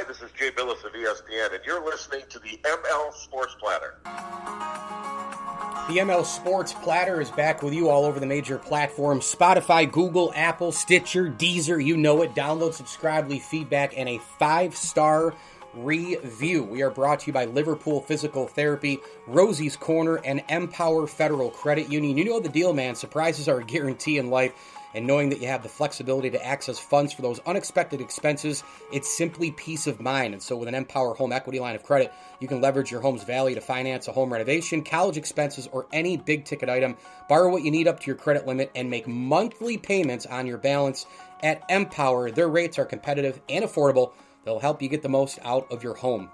Hi, this is Jay Billis of ESPN, and you're listening to the ML Sports Platter. The ML Sports Platter is back with you all over the major platforms: Spotify, Google, Apple, Stitcher, Deezer, you know it. Download, subscribe, leave feedback, and a 5-star review. We are brought to you by Liverpool Physical Therapy, Rosie's Corner, and Empower Federal Credit Union. You know the deal, man. Surprises are a guarantee in life. And knowing that you have the flexibility to access funds for those unexpected expenses, it's simply peace of mind. And so with an Empower Home Equity line of credit, you can leverage your home's value to finance a home renovation, college expenses, or any big-ticket item. Borrow what you need up to your credit limit and make monthly payments on your balance. At Empower, their rates are competitive and affordable. They'll help you get the most out of your home.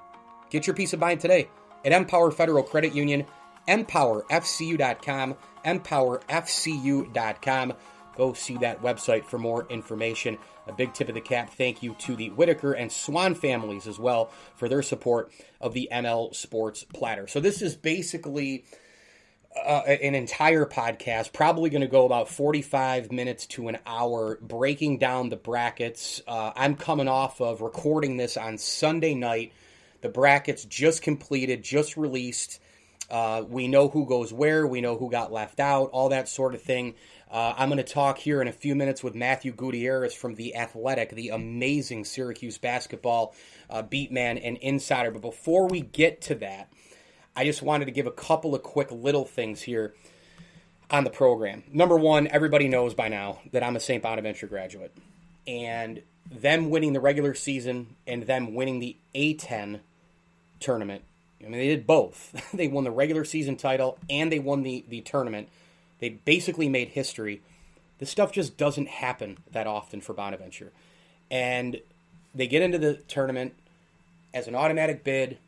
Get your peace of mind today at Empower Federal Credit Union, empowerfcu.com, empowerfcu.com. Go see that website for more information. A big tip of the cap thank you to the Whitaker and Swan families as well for their support of the ML Sports Platter. So this is basically an entire podcast, probably going to go about 45 minutes to an hour, breaking down the brackets. I'm coming off of recording this on Sunday night. The brackets just completed, just released. We know who goes where, we know who got left out, all that sort of thing. I'm going to talk here in a few minutes with Matthew Gutierrez from The Athletic, the amazing Syracuse basketball beat man and insider. But before we get to that, I just wanted to give a couple of quick little things here on the program. Number one, everybody knows by now that I'm a St. Bonaventure graduate. And them winning the regular season and them winning the A10 tournament, I mean, they did both. They won the regular season title and they won the tournament. They basically made history. This stuff just doesn't happen that often for Bonaventure. And they get into the tournament as an automatic bid.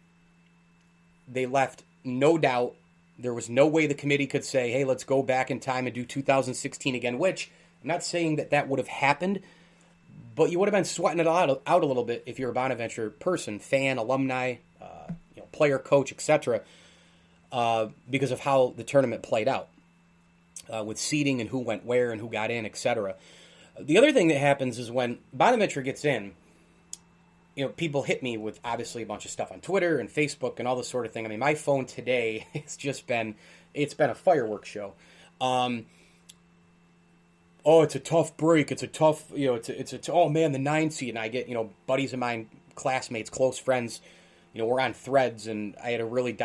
They left no doubt. There was no way the committee could say, hey, let's go back in time and do 2016 again, which I'm not saying that would have happened, but you would have been sweating it out a little bit if you're a Bonaventure person, fan, alumni, player, coach, etc., because of how the tournament played out. With seeding and who went where and who got in, etc. The other thing that happens is when Bonaventure gets in, people hit me with obviously a bunch of stuff on Twitter and Facebook and all this sort of thing. I mean, my phone today, it's been a fireworks show. Oh, it's a tough break. It's a tough, oh man, the 9 seed. And I get, buddies of mine, classmates, close friends, we're on threads, and I had a really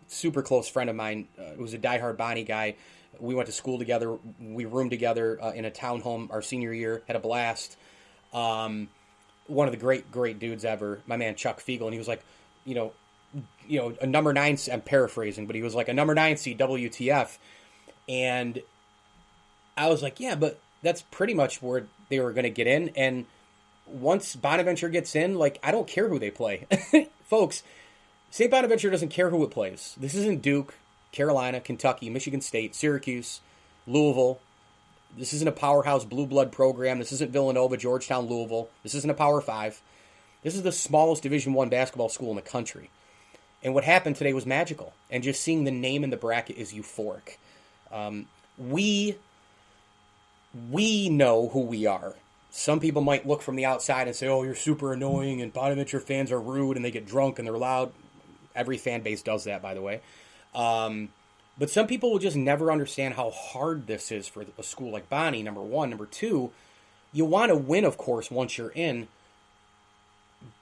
super close friend of mine who was a diehard Bonnie guy. We went to school together. We roomed together in a townhome our senior year. Had a blast. One of the great dudes ever, my man Chuck Fiegel, and he was like, a number 9. I'm paraphrasing, but he was like a number 9 seed, WTF, and I was like, yeah, but that's pretty much where they were going to get in. And once Bonaventure gets in, I don't care who they play, folks. St. Bonaventure doesn't care who it plays. This isn't Duke, Carolina, Kentucky, Michigan State, Syracuse, Louisville. This isn't a powerhouse blue blood program. This isn't Villanova, Georgetown, Louisville. This isn't a Power 5. This is the smallest Division I basketball school in the country. And what happened today was magical. And just seeing the name in the bracket is euphoric. We know who we are. Some people might look from the outside and say, oh, you're super annoying, and Bonaventure fans are rude, and they get drunk, and they're loud. Every fan base does that, by the way. But some people will just never understand how hard this is for a school like Bonnie, number one. Number two, you want to win, of course, once you're in,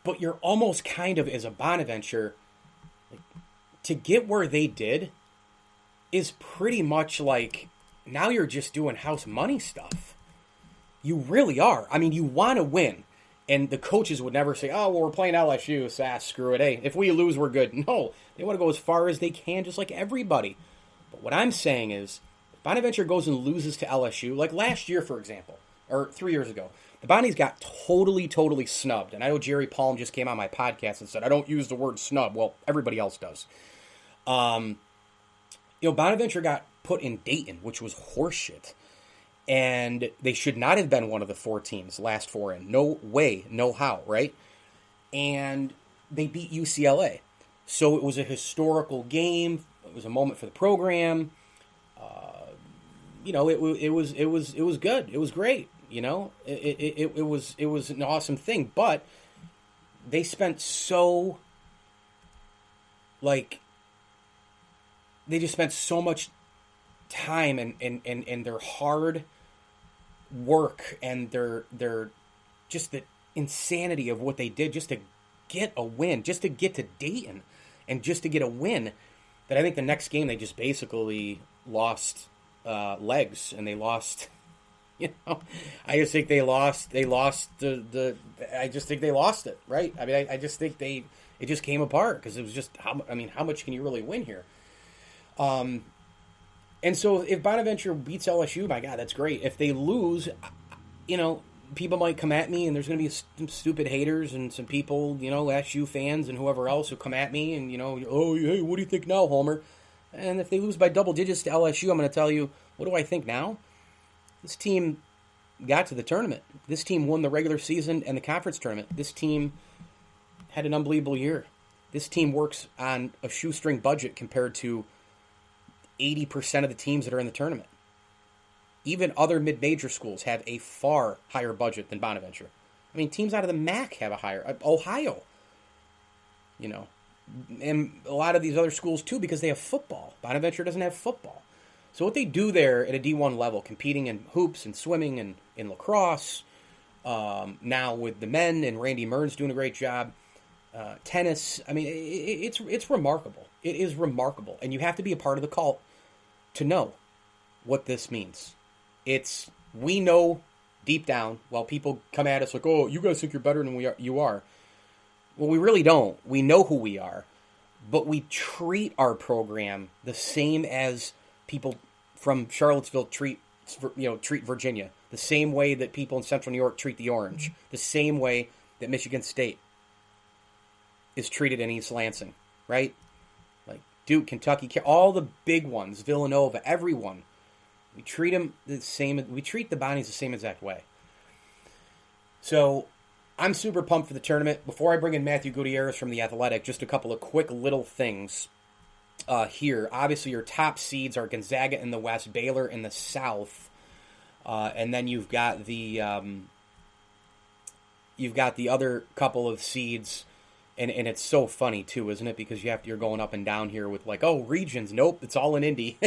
but you're almost kind of, as a Bonaventure, to get where they did is pretty much like, now you're just doing house money stuff. You really are. I mean, you want to win. And the coaches would never say, oh, well, we're playing LSU, so screw it. Hey, if we lose, we're good. No, they want to go as far as they can, just like everybody. But what I'm saying is, if Bonaventure goes and loses to LSU, like last year, for example, or 3 years ago, the Bonnies got totally snubbed. And I know Jerry Palm just came on my podcast and said, I don't use the word snub. Well, everybody else does. Bonaventure got put in Dayton, which was horseshit. And they should not have been one of the 4 teams, last 4 in. No way, no how, right? And they beat UCLA. So it was a historical game. It was a moment for the program. It was good. It was great. It was an awesome thing. But they spent so, like, they just spent so much time and their hard work and their just the insanity of what they did just to get a win, just to get to Dayton and just to get a win, that I think the next game they just basically lost legs, and they lost, I just think they lost the I just think they lost it, right? I mean, I just think it just came apart, because it was just, how much can you really win here? And so if Bonaventure beats LSU, my God, that's great. If they lose, people might come at me, and there's going to be some stupid haters and some people, SU fans and whoever else who come at me and, oh, hey, what do you think now, Homer? And if they lose by double digits to LSU, I'm going to tell you, what do I think now? This team got to the tournament. This team won the regular season and the conference tournament. This team had an unbelievable year. This team works on a shoestring budget compared to 80% of the teams that are in the tournament. Even other mid-major schools have a far higher budget than Bonaventure. I mean, teams out of the MAC have a higher, Ohio, and a lot of these other schools too, because they have football. Bonaventure doesn't have football. So what they do there at a D1 level, competing in hoops and swimming and in lacrosse, now with the men, and Randy Mearns doing a great job, tennis, I mean, it's remarkable. It is remarkable. And you have to be a part of the cult to know what this means. We know deep down, while people come at us like, oh, you guys think you're better than you are. Well, we really don't. We know who we are, but we treat our program the same as people from Charlottesville treat Virginia, the same way that people in Central New York treat the Orange, the same way that Michigan State is treated in East Lansing, right? Like Duke, Kentucky, all the big ones, Villanova, everyone. We treat them the same. We treat the Bonnies the same exact way. So I'm super pumped for the tournament. Before I bring in Matthew Gutierrez from The Athletic, just a couple of quick little things here. Obviously, your top seeds are Gonzaga in the West, Baylor in the South, and then you've got the other couple of seeds. And it's so funny, too, isn't it? Because you're going up and down here with, like, oh, regions. Nope, it's all in Indy.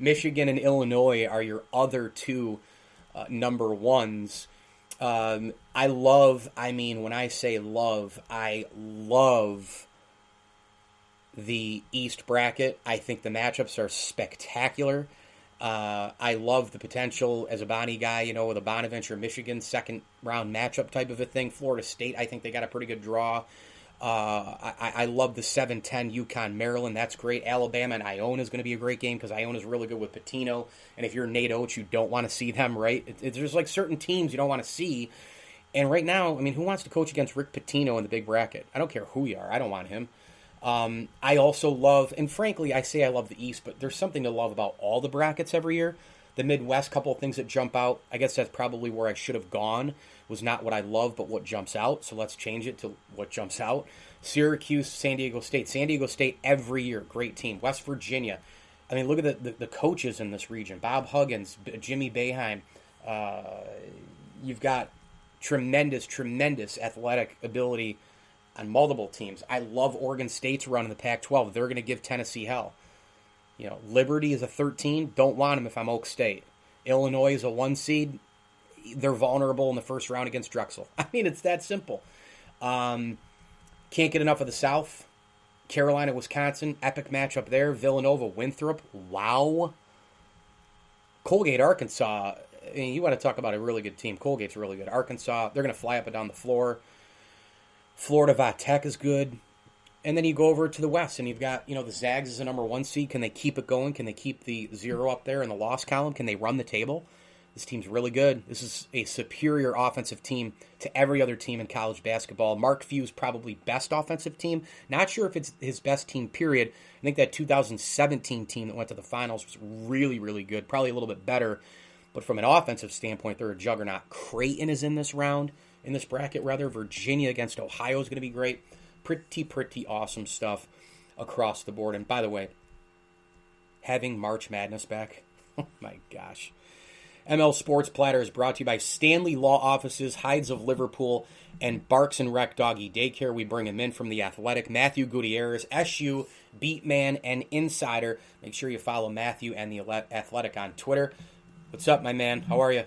Michigan and Illinois are your other two number ones. When I say love, I love the East bracket. I think the matchups are spectacular. I love the potential as a Bonnie guy, with a Bonaventure, Michigan second-round matchup type of a thing. Florida State, I think they got a pretty good draw. I love the 7-10 UConn, Maryland. That's great. Alabama and Iona is going to be a great game, because Iona's really good with Pitino. And if you're Nate Oates, you don't want to see them, right? There's like certain teams you don't want to see. And right now, I mean, who wants to coach against Rick Pitino in the big bracket? I don't care who you are. I don't want him. I also love, and frankly, I say I love the East, but there's something to love about all the brackets every year. The Midwest, couple of things that jump out. I guess that's probably where I should have gone. Was not what I love, but what jumps out. So let's change it to what jumps out. Syracuse, San Diego State. San Diego State every year, great team. West Virginia. I mean, look at the coaches in this region. Bob Huggins, Jimmy Boeheim. You've got tremendous athletic ability on multiple teams. I love Oregon State's run in the Pac-12. They're going to give Tennessee hell. Liberty is a 13. Don't want them if I'm Oak State. Illinois is a 1 seed. They're vulnerable in the first round against Drexel. I mean, it's that simple. Can't get enough of the South. Carolina, Wisconsin, epic matchup there. Villanova, Winthrop, wow. Colgate, Arkansas. I mean, you want to talk about a really good team. Colgate's really good. Arkansas, they're going to fly up and down the floor. Florida, Vatech is good. And then you go over to the West, and you've got, the Zags as a number 1 seed. Can they keep it going? Can they keep the 0 up there in the loss column? Can they run the table? This team's really good. This is a superior offensive team to every other team in college basketball. Mark Few's probably best offensive team. Not sure if it's his best team, period. I think that 2017 team that went to the finals was really, really good. Probably a little bit better. But from an offensive standpoint, they're a juggernaut. Creighton is in this bracket. Virginia against Ohio is going to be great. Pretty awesome stuff across the board. And by the way, having March Madness back, oh my gosh. ML Sports Platter is brought to you by Stanley Law Offices, Hides of Liverpool, and Barks and Rec Doggy Daycare. We bring him in from The Athletic. Matthew Gutierrez, SU, Beatman, and Insider. Make sure you follow Matthew and The Athletic on Twitter. What's up, my man? How are you?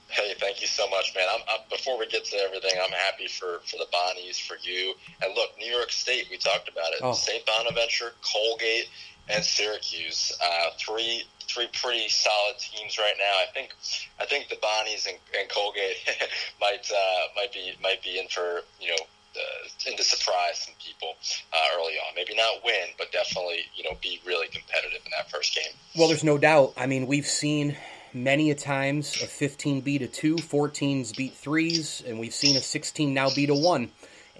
Hey, thank you so much, man. Before we get to everything, I'm happy for the Bonnies, for you. And look, New York State, we talked about it. St. Bonaventure, Colgate, and Syracuse. Three pretty solid teams right now. I think the Bonnies and Colgate might be in for, into surprise some people early on. Maybe not win, but definitely, be really competitive in that first game. Well, there's no doubt. I mean, we've seen many a times a 15 beat a 2, 14s beat 3s, and we've seen a 16 now beat a 1.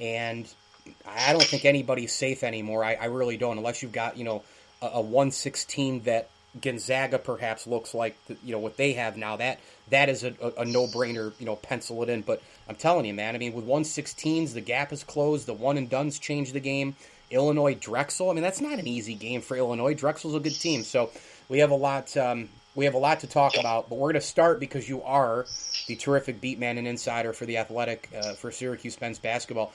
And I don't think anybody's safe anymore. I really don't, unless you've got, a 116 that Gonzaga perhaps looks like, what they have now. That is a no-brainer, pencil it in. But I'm telling you, man, I mean, with 116s, the gap is closed. The one-and-dones change the game. Illinois, Drexel, I mean, that's not an easy game for Illinois. Drexel's a good team. So we have a lot to talk about, but we're going to start because you are the terrific beat man and insider for The Athletic for Syracuse men's basketball.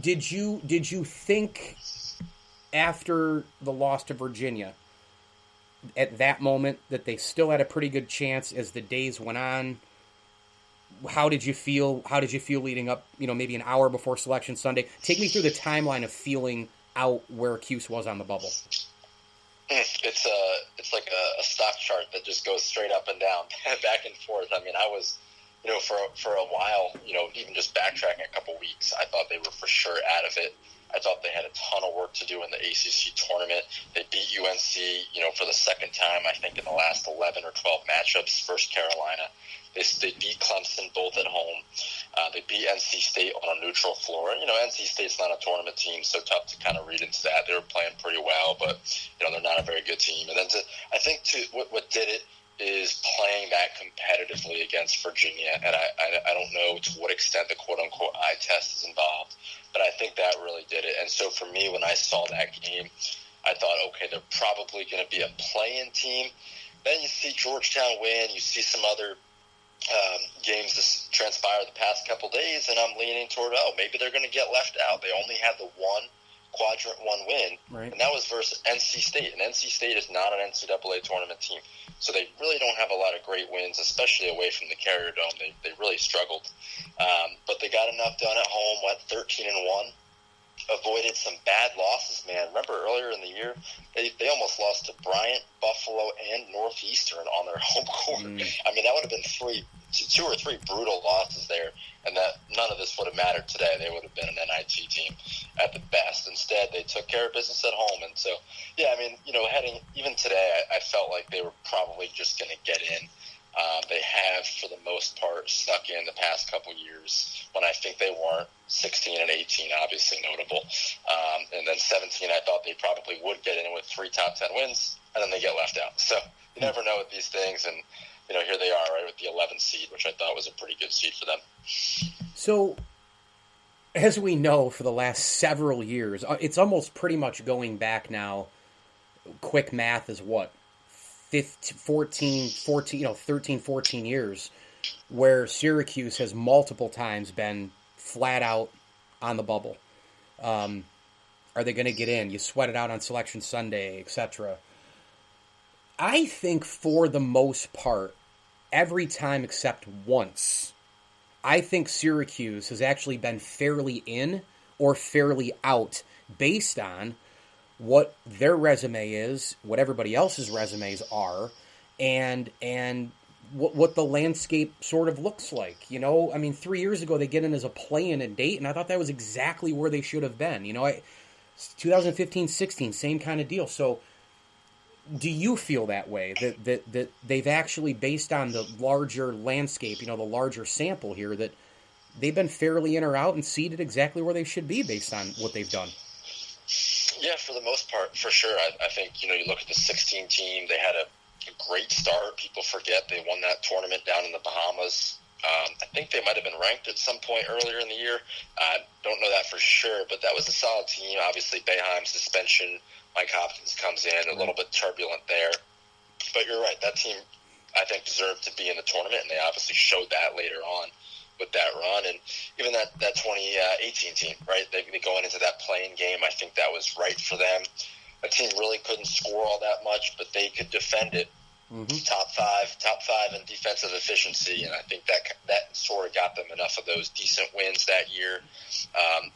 Did you think after the loss to Virginia at that moment that they still had a pretty good chance as the days went on? How did you feel? How did you feel leading up, maybe an hour before Selection Sunday? Take me through the timeline of feeling out where Cuse was on the bubble. It's like a stock chart that just goes straight up and down, back and forth. I mean, I was, for a while, even just backtracking a couple weeks, I thought they were for sure out of it. I thought they had a ton of work to do in the ACC tournament. They beat UNC, for the second time, I think, in the last 11 or 12 matchups. First Carolina. They beat Clemson both at home. They beat NC State on a neutral floor. NC State's not a tournament team, so tough to kind of read into that. They were playing pretty well, but, they're not a very good team. And then what did it is playing that competitively against Virginia. And I don't know to what extent the quote-unquote eye test is involved, but I think that really did it. And so for me, when I saw that game, I thought, okay, they're probably going to be a play-in team. Then you see Georgetown win. You see some other games that transpire the past couple days, and I'm leaning toward, maybe they're going to get left out. They only had the one quadrant 1 win, right, and that was versus NC State. And NC State is not an NCAA tournament team, so they really don't have a lot of great wins, especially away from the Carrier Dome. They really struggled, but they got enough done at home. Went 13-1. Avoided some bad losses, man. Remember earlier in the year, they almost lost to Bryant, Buffalo, and Northeastern on their home court. I mean, that would have been 2 or 3 brutal losses there, and that none of this would have mattered today. They would have been an NIT team at the best. Instead, they took care of business at home. And so, yeah, I mean, heading even today, I felt like they were probably just going to get in. They have, for the most part, stuck in the past couple years when I think they weren't. 16 and 18, obviously notable. And then 17, I thought they probably would get in with 3 top 10 wins, and then they get left out. So you never know with these things. And, here they are, right, with the 11th seed, which I thought was a pretty good seed for them. So, as we know, for the last several years, it's almost pretty much going back now. Quick math is what? 13, 14 years, where Syracuse has multiple times been flat out on the bubble. Are they going to get in? You sweat it out on Selection Sunday, etc. I think for the most part, every time except once, I think Syracuse has actually been fairly in or fairly out based on what their resume is, what everybody else's resumes are, and what the landscape sort of looks like. I mean, 3 years ago they get in as a play-in at Dayton. I thought that was exactly where they should have been. 2015-16, same kind of deal. So do you feel that way, that they've actually, based on the larger landscape, the larger sample here, that they've been fairly in or out and seeded exactly where they should be based on what they've done? Yeah, for the most part, for sure. I think, you look at the 16 team, they had a great start. People forget they won that tournament down in the Bahamas. I think they might have been ranked at some point earlier in the year. Don't know that for sure, but that was a solid team. Obviously, Boeheim suspension, Mike Hopkins comes in, a little bit turbulent there. But you're right, that team I think, deserved to be in the tournament, and they obviously showed that later on with that run. And even that 2018 team, right? They going into that playing game, I think that was right for them. A team really couldn't score all that much, but they could defend it. Mm-hmm. Top five in defensive efficiency, and I think that sort of got them enough of those decent wins that year,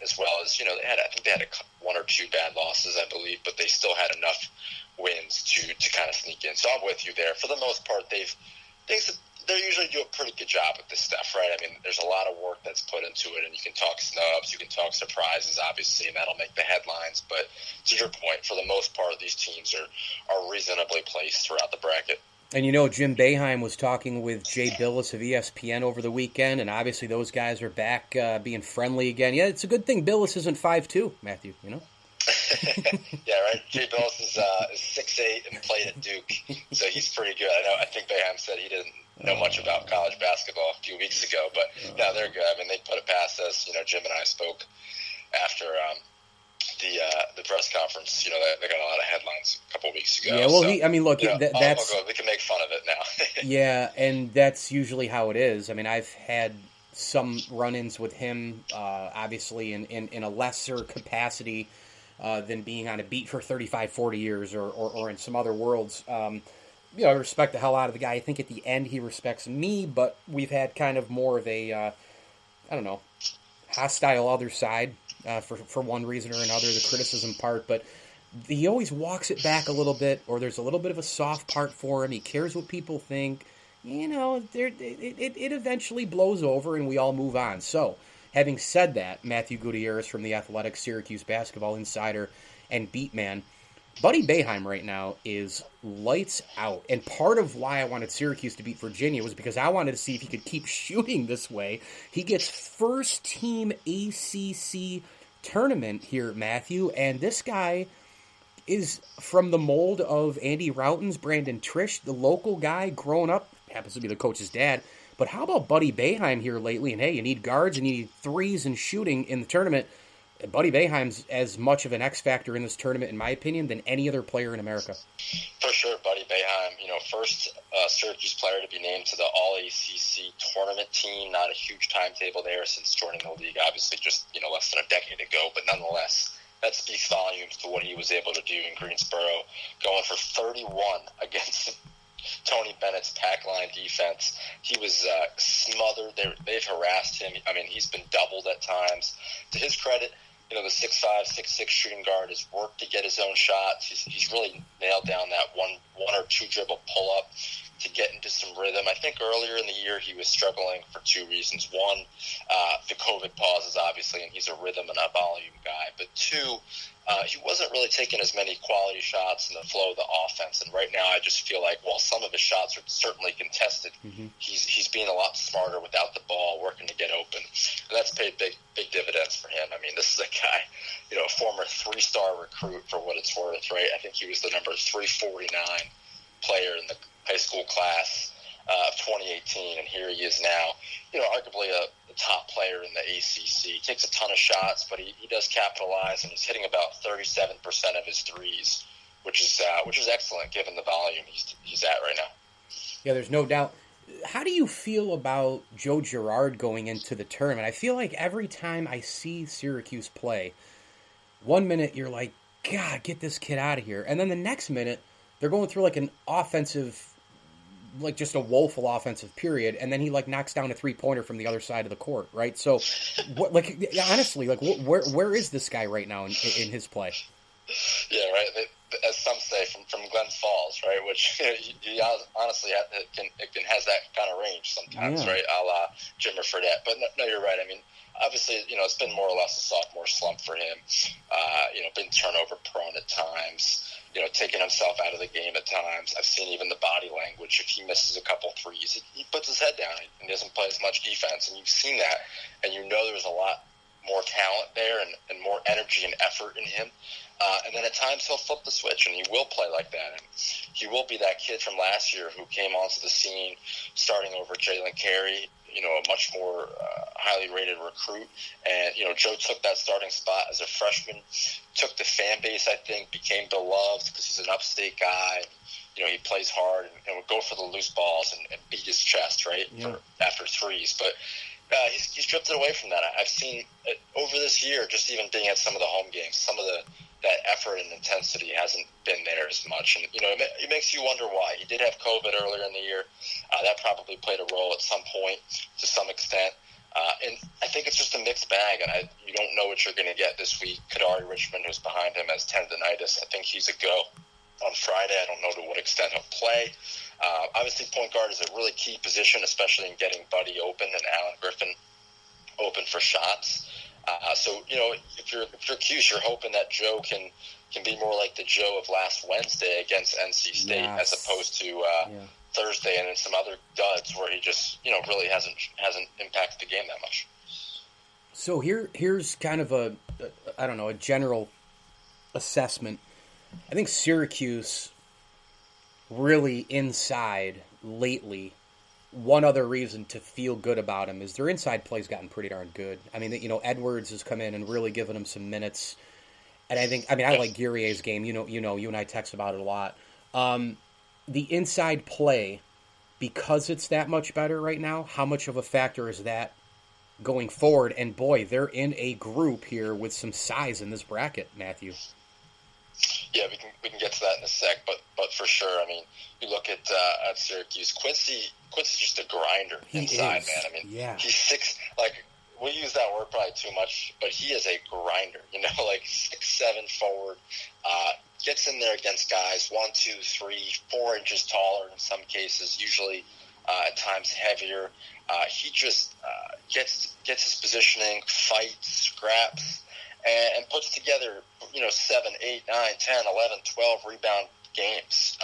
as well as, you know, I think they had one or two bad losses, I believe, but they still had enough wins to kind of sneak in. So I'm with you there. For the most part, they usually do a pretty good job with this stuff, right? I mean, there's a lot of work that's put into it, and you can talk snubs, you can talk surprises, obviously, and that'll make the headlines. But to your point, for the most part, these teams are reasonably placed throughout the bracket. And, you know, Jim Boeheim was talking with Jay Billis of ESPN over the weekend, and obviously those guys are back being friendly again. Yeah, it's a good thing Billis isn't 5'2", Matthew, you know? Yeah, right. Jay Billis is 6'8" and played at Duke, so he's pretty good. I think Boeheim said he didn't know much about college basketball a few weeks ago, but no, they're good. I mean, they put it past us. You know, Jim and I spoke after the press conference. You know, they got a lot of headlines a couple of weeks ago. Yeah, well, so, look, you know, that's we can make fun of it now. Yeah, and that's usually how it is. I mean, I've had some run-ins with him, obviously in a lesser capacity than being on a beat for 35, 40 years or in some other worlds. You know, I respect the hell out of the guy. I think at the end he respects me, but we've had kind of more of a, hostile other side for one reason or another, the criticism part. But he always walks it back a little bit, or there's a little bit of a soft part for him. He cares what people think. You know, it eventually blows over and we all move on. So, having said that, Matthew Gutierrez from the Athletic Syracuse basketball insider and beat man, Buddy Boeheim right now is lights out. And part of why I wanted Syracuse to beat Virginia was because I wanted to see if he could keep shooting this way. He gets first-team ACC tournament here, Matthew, and this guy is from the mold of Andy Rauten's Brandon Trish, the local guy, grown up, happens to be the coach's dad. But how about Buddy Boeheim here lately? And hey, you need guards and you need threes and shooting in the tournament. Buddy Boeheim's as much of an X factor in this tournament, in my opinion, than any other player in America. For sure, Buddy Boeheim, you know, first Syracuse player to be named to the All-ACC tournament team. Not a huge timetable there since joining the league, obviously just, you know, less than a decade ago. But nonetheless, that speaks volumes to what he was able to do in Greensboro, going for 31 against Tony Bennett's pack line defense. He was smothered. They've harassed him. I mean, he's been doubled at times. To his credit, you know, the 6'5", 6'6" shooting guard has worked to get his own shots. He's really nailed down that one or two dribble pull-up to get into some rhythm. I think earlier in the year he was struggling for two reasons. One, the COVID pauses, obviously, and he's a rhythm and a volume guy. But two, he wasn't really taking as many quality shots in the flow of the offense. And right now I just feel like while some of his shots are certainly contested, he's being a lot smarter without the ball, working to get open. And that's paid big dividends for him. I mean, this is a guy, you know, a former 3-star recruit for what it's worth, right? I think he was the number 349 player in the high school class of 2018, and here he is now, you know, arguably a top player in the ACC. He takes a ton of shots, but he does capitalize, and he's hitting about 37% of his threes, which is excellent given the volume he's at right now. Yeah, there's no doubt. How do you feel about Joe Girard going into the tournament? I feel like every time I see Syracuse play, 1 minute you're like, God, get this kid out of here. And then the next minute, they're going through like an offensive, like just a woeful offensive period, and then he like knocks down a 3-pointer from the other side of the court, right? So, what, like, honestly, like, where is this guy right now in his play? Yeah, right. As some say, from Glens Falls, right? Which he honestly has that kind of range sometimes, right? A la Jimmer Fredette. But no, you're right. I mean, obviously, you know, it's been more or less a sophomore slump for him. You know, been turnover prone at times. You know, taking himself out of the game at times. I've seen even the body language. If he misses a couple threes, he puts his head down and doesn't play as much defense. And you've seen that, and you know there's a lot more talent there and more energy and effort in him. And then at times he'll flip the switch, and he will play like that. And he will be that kid from last year who came onto the scene starting over Jalen Carey, you know, a much more highly rated recruit. And, you know, Joe took that starting spot as a freshman, took the fan base, I think, became beloved because he's an upstate guy. he plays hard and would go for the loose balls and beat his chest, right, after threes. But he's drifted away from that. I've seen it over this year, just even being at some of the home games, some of that effort and intensity hasn't been there as much. And, it makes you wonder why. He did have COVID earlier in the year. That probably played a role at some point to some extent. And I think it's just a mixed bag, and you don't know what you're going to get this week. Kadari Richmond, who's behind him, has tendonitis. I think he's a go on Friday. I don't know to what extent he'll play. Obviously, point guard is a really key position, especially in getting Buddy open and Alan Griffin open for shots. So, if you're Cuse, you're hoping that Joe can be more like the Joe of last Wednesday against NC State, as opposed to Thursday and in some other duds where he just, really hasn't impacted the game that much. So here's kind of a general assessment. I think Syracuse really inside lately, one other reason to feel good about him is their inside play's gotten pretty darn good. I mean, Edwards has come in and really given him some minutes. And I like Guerrier's game. You and I text about it a lot. The inside play, because it's that much better right now, how much of a factor is that going forward? And boy, they're in a group here with some size in this bracket, Matthew. Yeah, we can get to that in a sec, but for sure, I mean, you look at Syracuse, Quincy's just a grinder inside, man. I mean, he's six, we use that word probably too much, but he is a grinder, 6'7" forward, gets in there against guys 1, 2, 3, 4 inches taller in some cases, usually at times heavier. He just gets his positioning, fights, scraps, and puts together, 7, 8, 9, 10, 11, 12 rebound games,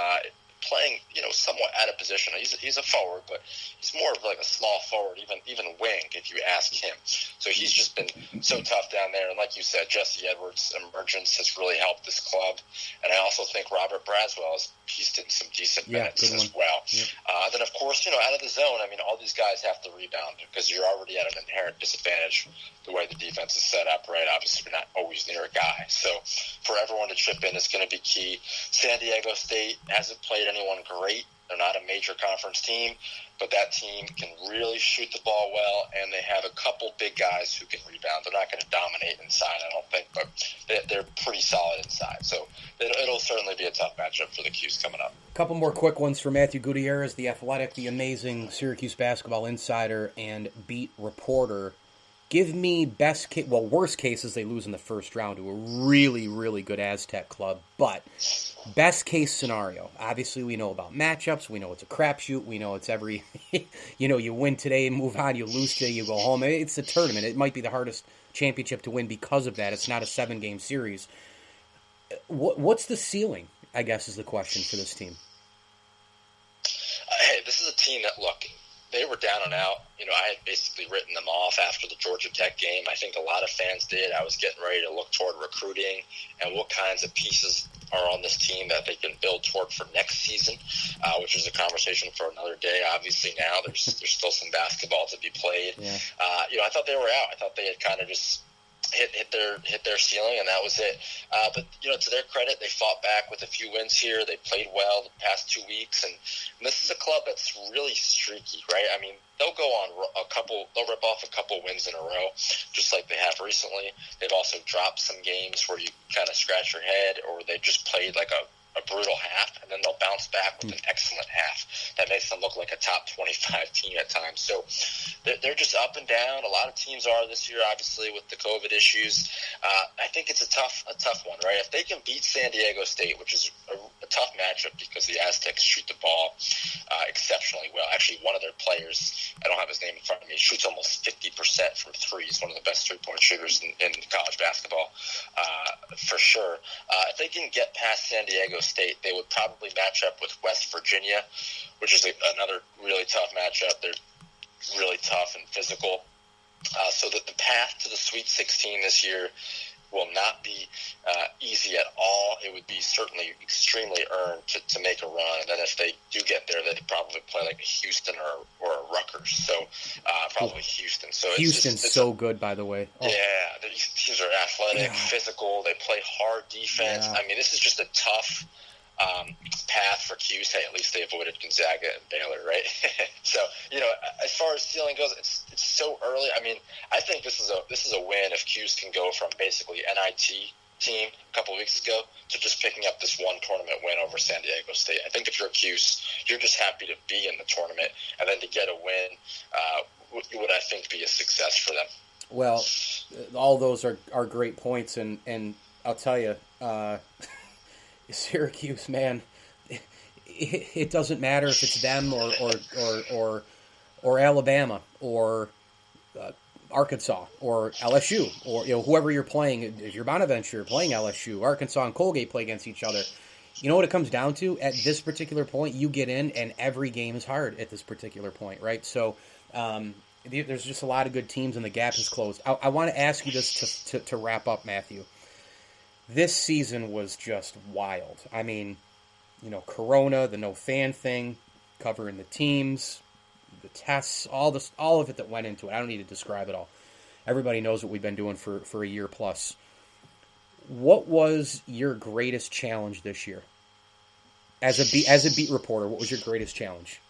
playing, somewhat out of position. He's a forward, but he's more of like a small forward, even wing, if you ask him. So he's just been so tough down there. And like you said, Jesse Edwards' emergence has really helped this club. And I also think Robert Braswell has pieced in some decent minutes as well. Yeah. Then, of course, out of the zone, I mean, all these guys have to rebound because you're already at an inherent disadvantage the way the defense is set up, right? Obviously, you're not always near a guy. So for everyone to chip in is going to be key. San Diego State hasn't played anyone great. They're not a major conference team, but that team can really shoot the ball well, and they have a couple big guys who can rebound. They're not going to dominate inside, I don't think, but they're pretty solid inside. So it'll certainly be a tough matchup for the Cuse coming up. A couple more quick ones for Matthew Gutierrez, the Athletic, the amazing Syracuse basketball insider and beat reporter. Give me worst case is they lose in the first round to a really, really good Aztec club. But best case scenario, obviously we know about matchups. We know it's a crapshoot. We know it's every, you win today, move on. You lose today, you go home. It's a tournament. It might be the hardest championship to win because of that. It's not a 7-game series. What's the ceiling, I guess, is the question for this team. Hey, this is a team that, look, they were down and out. I had basically written them off after the Georgia Tech game. I think a lot of fans did. I was getting ready to look toward recruiting and what kinds of pieces are on this team that they can build toward for next season, which is a conversation for another day. Obviously now there's still some basketball to be played. Yeah. I thought they were out. I thought they had kind of just hit their ceiling, and that was it. But to their credit, they fought back with a few wins here. They played well the past 2 weeks, and this is a club that's really streaky, right? I mean, they'll go on they'll rip off a couple wins in a row, just like they have recently. They've also dropped some games where you kind of scratch your head, or they just played like a brutal half, and then they'll bounce back with an excellent half. That makes them look like a top 25 team at times. So they're just up and down. A lot of teams are this year, obviously, with the COVID issues. I think it's a tough one, right? If they can beat San Diego State, which is a tough matchup because the Aztecs shoot the ball exceptionally well. Actually, one of their players, I don't have his name in front of me, shoots almost 50% from three. He's one of the best three-point shooters in college basketball, for sure. If they can get past San Diego State, they would probably match up with West Virginia, which is another really tough matchup. They're really tough and physical. So that the path to the Sweet 16 this year will not be easy at all. It would be certainly extremely earned to make a run. And then if they do get there, they'd probably play like a Houston or a Rutgers. So probably Houston. So Houston's so good, by the way. Oh. Yeah, these are athletic, physical. They play hard defense. Yeah. I mean, this is just a tough path for Cuse. Hey, at least they avoided Gonzaga and Baylor, right? So, as far as ceiling goes, it's so early. I mean, I think this is a win if Cuse can go from basically NIT team a couple of weeks ago to just picking up this one tournament win over San Diego State. I think if you're Cuse, you're just happy to be in the tournament, and then to get a win would, I think, be a success for them. Well, all those are great points, and I'll tell you, Syracuse, man, it doesn't matter if it's them or Alabama or Arkansas or LSU or whoever you're playing. If you're Bonaventure, you're playing LSU, Arkansas and Colgate play against each other. You know what it comes down to? At this particular point, you get in, and every game is hard at this particular point, right? So there's just a lot of good teams, and the gap is closed. I want to ask you this to wrap up, Matthew. This season was just wild. I mean, Corona, the no fan thing, covering the teams, the tests, all of it that went into it. I don't need to describe it all. Everybody knows what we've been doing for a year plus. What was your greatest challenge this year? As a beat reporter, what was your greatest challenge?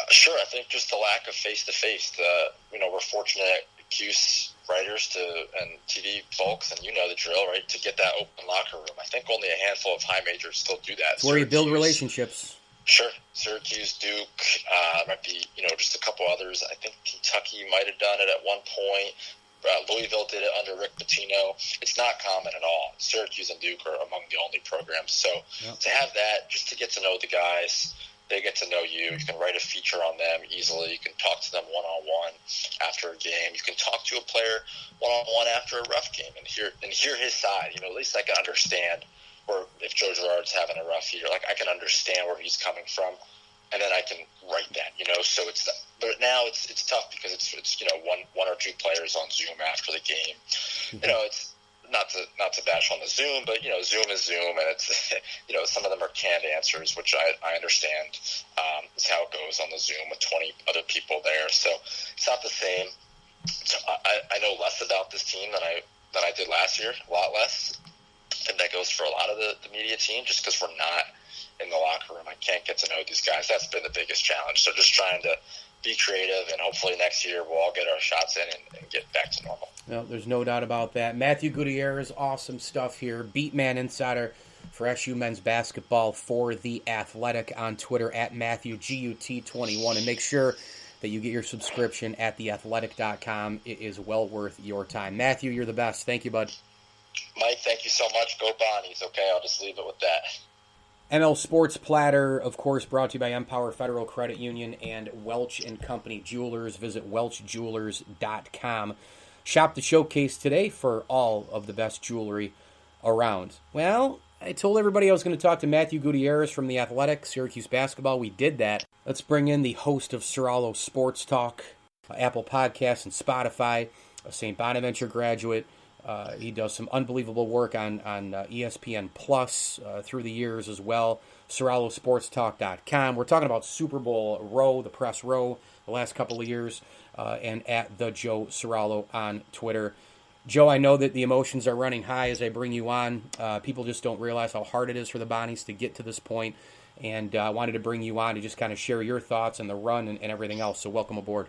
Sure, I think just the lack of face-to-face. We're fortunate Cuse writers and TV folks, and you know the drill, right, to get that open locker room. I think only a handful of high majors still do that. It's where you build relationships. Sure. Syracuse, Duke, might be, just a couple others. I think Kentucky might have done it at one point. Louisville did it under Rick Pitino. It's not common at all. Syracuse and Duke are among the only programs. So to have that, just to get to know the guys, they get to know you. You can write a feature on them easily. You can talk to them one-on-one after a game. You can talk to a player one-on-one after a rough game and hear his side. At least I can understand. Or if Joe Girard's having a rough year, I can understand where he's coming from, and then I can write that. So but now it's tough because it's one or two players on Zoom after the game. It's not to bash on the Zoom, but Zoom is Zoom, and it's some of them are canned answers, which I understand. Is how it goes on the Zoom with 20 other people there, so it's not the same. So I know less about this team than I did last year, a lot less. And that goes for a lot of the media team, just because we're not in the locker room. I can't get to know these guys. That's been the biggest challenge. So just trying to be creative, and hopefully next year we'll all get our shots in and get back to normal. No, there's no doubt about that. Matthew Gutierrez, awesome stuff here. Beatman Insider for SU men's basketball for The Athletic on Twitter at MatthewGUT21. And make sure that you get your subscription at theathletic.com. It is well worth your time. Matthew, you're the best. Thank you, bud. Mike, thank you so much. Go Bonnies, okay? I'll just leave it with that. ML Sports Platter, of course, brought to you by Empower Federal Credit Union and Welch & Company Jewelers. Visit welchjewelers.com. Shop the showcase today for all of the best jewelry around. Well, I told everybody I was going to talk to Matthew Gutierrez from The Athletic, Syracuse basketball. We did that. Let's bring in the host of Ceraulo Sports Talk, Apple Podcasts and Spotify, a St. Bonaventure graduate. He does some unbelievable work on ESPN Plus through the years as well. CerauloSportsTalk.com. We're talking about Super Bowl row, the press row, the last couple of years, and at the Joe Ceraulo on Twitter. Joe, I know that the emotions are running high as I bring you on. People just don't realize how hard it is for the Bonnies to get to this point, and I wanted to bring you on to just kind of share your thoughts on the run and everything else. So welcome aboard.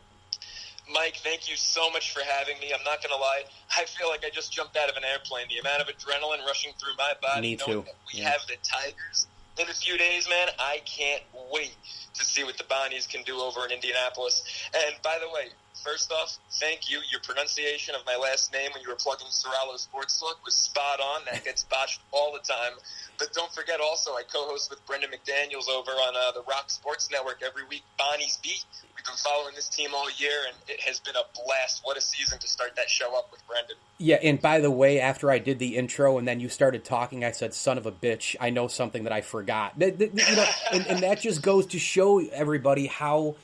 Mike, thank you so much for having me. I'm not going to lie. I feel like I just jumped out of an airplane. The amount of adrenaline rushing through my body. Me too. We have the Tigers in a few days, man. I can't wait to see what the Bonnies can do over in Indianapolis. And by the way, first off, thank you. Your pronunciation of my last name when you were plugging Ceraulo Sports Talk was spot on. That gets botched all the time. But don't forget also, I co-host with Brendan McDaniels over on the Rock Sports Network every week, Bonnie's Beat. We've been following this team all year, and it has been a blast. What a season to start that show up with Brendan. Yeah, and by the way, after I did the intro and then you started talking, I said, son of a bitch, I know something that I forgot. And that just goes to show everybody how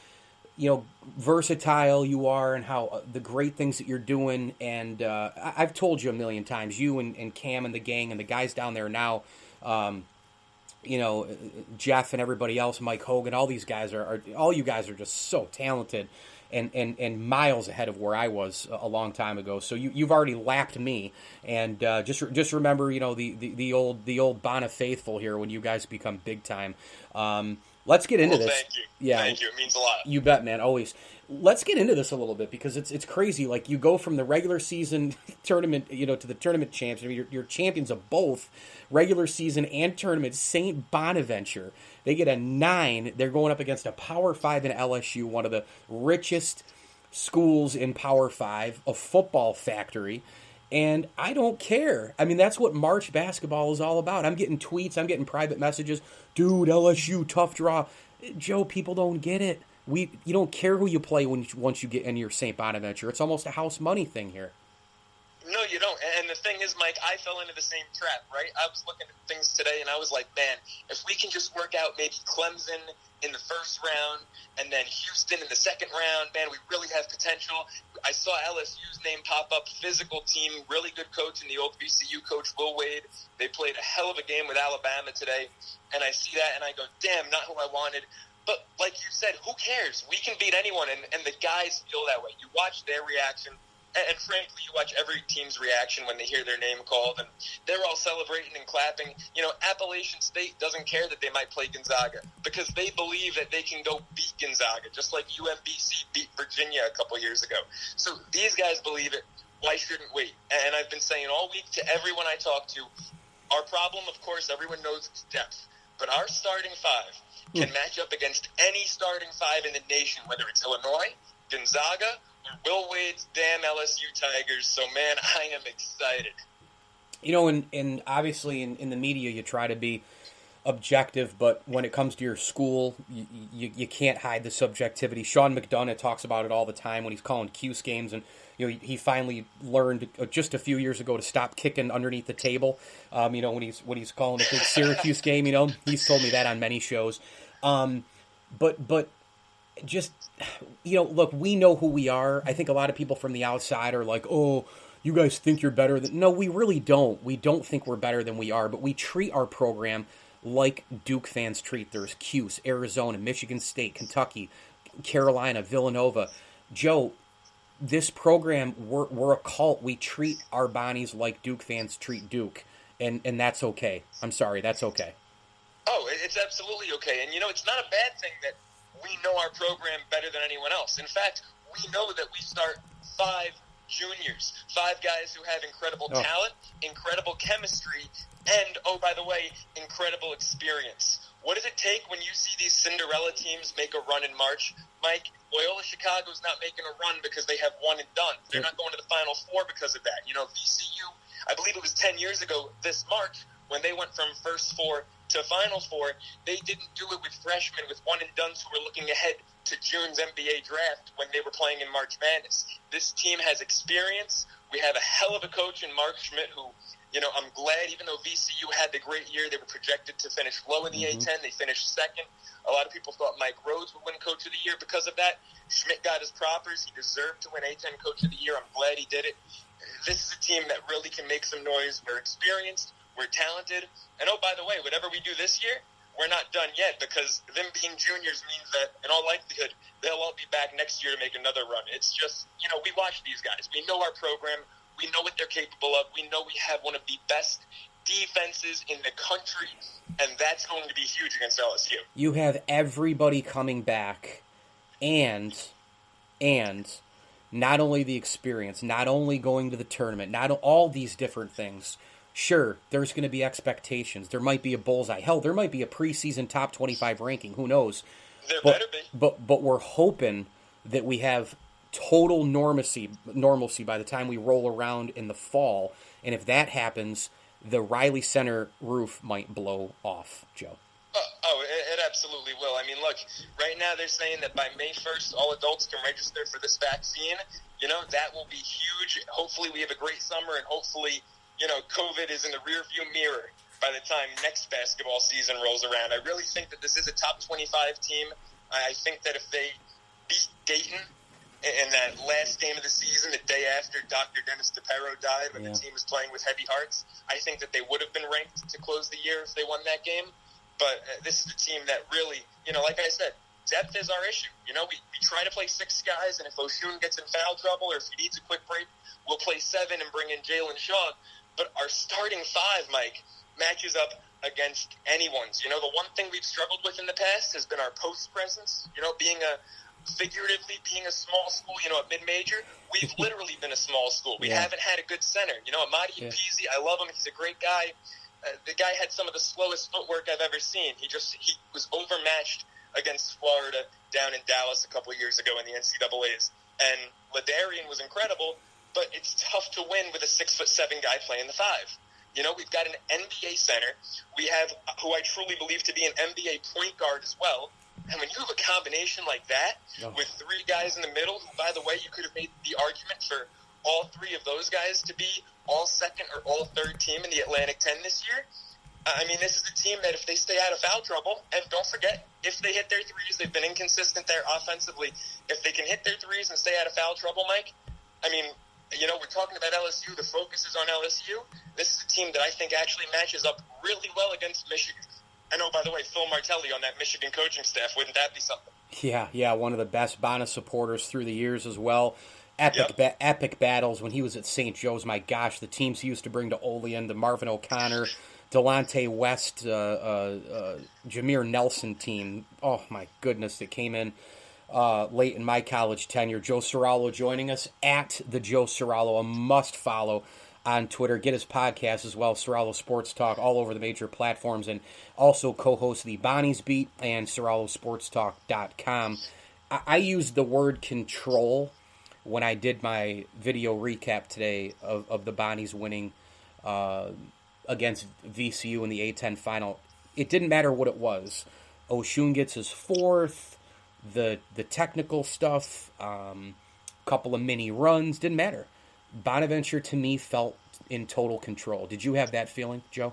versatile you are and how the great things that you're doing. And I've told you a million times, you and Cam and the gang and the guys down there now, Jeff and everybody else, Mike Hogan, all these guys all you guys are just so talented. and miles ahead of where I was a long time ago. So you've already lapped me, and just remember, the old Bona faithful here when you guys become big time. Let's get into this. Thank you. Yeah, thank you. It means a lot. You bet, man. Always. Let's get into this a little bit because it's crazy. Like you go from the regular season tournament, to the tournament champs. I mean, you're champions of both regular season and tournament. St. Bonaventure, they get a 9. They're going up against a Power 5 in LSU, one of the richest schools in Power 5, a football factory. And I don't care. I mean, that's what March basketball is all about. I'm getting tweets. I'm getting private messages. Dude, LSU, tough draw. Joe, people don't get it. You don't care who you play once you get in your St. Bonaventure. It's almost a house money thing here. No, you don't. And the thing is, Mike, I fell into the same trap, right? I was looking at things today, and I was like, man, if we can just work out maybe Clemson in the first round and then Houston in the second round, man, we really have potential. I saw LSU's name pop up, physical team, really good coach, and the old VCU coach, Will Wade. They played a hell of a game with Alabama today, and I see that, and I go, damn, not who I wanted. But like you said, who cares? We can beat anyone, and the guys feel that way. You watch their reaction. And frankly, you watch every team's reaction when they hear their name called, and they're all celebrating and clapping. Appalachian State doesn't care that they might play Gonzaga because they believe that they can go beat Gonzaga, just like UMBC beat Virginia a couple years ago. So these guys believe it. Why shouldn't we? And I've been saying all week to everyone I talk to, our problem, of course, everyone knows it's depth. But our starting 5 can match up against any starting 5 in the nation, whether it's Illinois, Gonzaga, Will Wade's damn LSU Tigers. So, man, I am excited. And obviously in the media you try to be objective, but when it comes to your school, you can't hide the subjectivity. Sean McDonough talks about it all the time when he's calling Cuse games, and he finally learned just a few years ago to stop kicking underneath the table. When he's calling a big Syracuse game, he's told me that on many shows. But just, look, we know who we are. I think a lot of people from the outside are like, oh, you guys think you're better than... No, we really don't. We don't think we're better than we are, but we treat our program like Duke fans treat theirs. Cuse, Arizona, Michigan State, Kentucky, Carolina, Villanova. Joe, this program, we're a cult. We treat our Bonnies like Duke fans treat Duke, and that's okay. I'm sorry, that's okay. Oh, it's absolutely okay. And, it's not a bad thing that we know our program better than anyone else. In fact, we know that we start 5 juniors, 5 guys who have incredible talent, incredible chemistry, and, oh, by the way, incredible experience. What does it take when you see these Cinderella teams make a run in March? Mike, Loyola Chicago's not making a run because they have one and done. They're not going to the Final Four because of that. VCU, I believe it was 10 years ago this March, when they went from first 4 to Final Four, they didn't do it with freshmen, with one and dones who were looking ahead to June's NBA draft when they were playing in March Madness. This team has experience. We have a hell of a coach in Mark Schmidt who, I'm glad, even though VCU had the great year, they were projected to finish low in the A-10. They finished second. A lot of people thought Mike Rhodes would win Coach of the Year because of that. Schmidt got his propers. He deserved to win A-10 Coach of the Year. I'm glad he did it. This is a team that really can make some noise. We're experienced. We're talented. And, oh, by the way, whatever we do this year, we're not done yet because them being juniors means that, in all likelihood, they'll all be back next year to make another run. It's just, we watch these guys. We know our program. We know what they're capable of. We know we have one of the best defenses in the country, and that's going to be huge against LSU. You have everybody coming back, and not only the experience, not only going to the tournament, not all these different things. Sure, there's going to be expectations. There might be a bullseye. Hell, there might be a preseason top 25 ranking. Who knows? There better be. But we're hoping that we have total normalcy by the time we roll around in the fall. And if that happens, the Riley Center roof might blow off, Joe. It absolutely will. I mean, look, right now they're saying that by May 1st, all adults can register for this vaccine. That will be huge. Hopefully we have a great summer, and hopefully, COVID is in the rearview mirror by the time next basketball season rolls around. I really think that this is a top 25 team. I think that if they beat Dayton in that last game of the season, the day after Dr. Dennis DePerro died, when the team was playing with heavy hearts, I think that they would have been ranked to close the year if they won that game. But this is a team that really, like I said, depth is our issue. You know, we try to play 6 guys, and if Osun gets in foul trouble or if he needs a quick break, we'll play 7 and bring in Jalen Shaw. But our starting 5, Mike, matches up against anyone's. You know, the one thing we've struggled with in the past has been our post presence. You know, figuratively being a small school, you know, a mid-major, we've literally been a small school. We haven't had a good center. You know, Amadi Peasy, I love him. He's a great guy. The guy had some of the slowest footwork I've ever seen. He was overmatched against Florida down in Dallas a couple of years ago in the NCAAs. And Ladarian was incredible, but it's tough to win with a 6'7" guy playing the 5. You know, we've got an NBA center. We have who I truly believe to be an NBA point guard as well. And when you have a combination like that with 3 guys in the middle, who, by the way, you could have made the argument for all 3 of those guys to be all second or all third team in the Atlantic 10 this year. I mean, this is a team that if they stay out of foul trouble, and don't forget, if they hit their threes, they've been inconsistent there offensively. If they can hit their threes and stay out of foul trouble, Mike, I mean, you know, we're talking about LSU. The focus is on LSU. This is a team that I think actually matches up really well against Michigan. I know, by the way, Phil Martelli on that Michigan coaching staff. Wouldn't that be something? Yeah, one of the best Bona supporters through the years as well. Epic battles when he was at St. Joe's. My gosh, the teams he used to bring to Olean, the Marvin O'Connor, Delonte West, Jameer Nelson team. Oh, my goodness, that came in late in my college tenure. Joe Ceraulo joining us at the Joe Ceraulo, a must follow on Twitter. Get his podcast as well, Ceraulo Sports Talk, all over the major platforms, and also co-hosts the Bonnie's Beat and CerauloSportsTalk.com. I used the word control when I did my video recap today of the Bonnies winning against VCU in the A-10 final. It didn't matter what it was. Osun gets his 4th, the technical stuff, couple of mini runs, didn't matter. Bonaventure, to me, felt in total control. Did you have that feeling, Joe?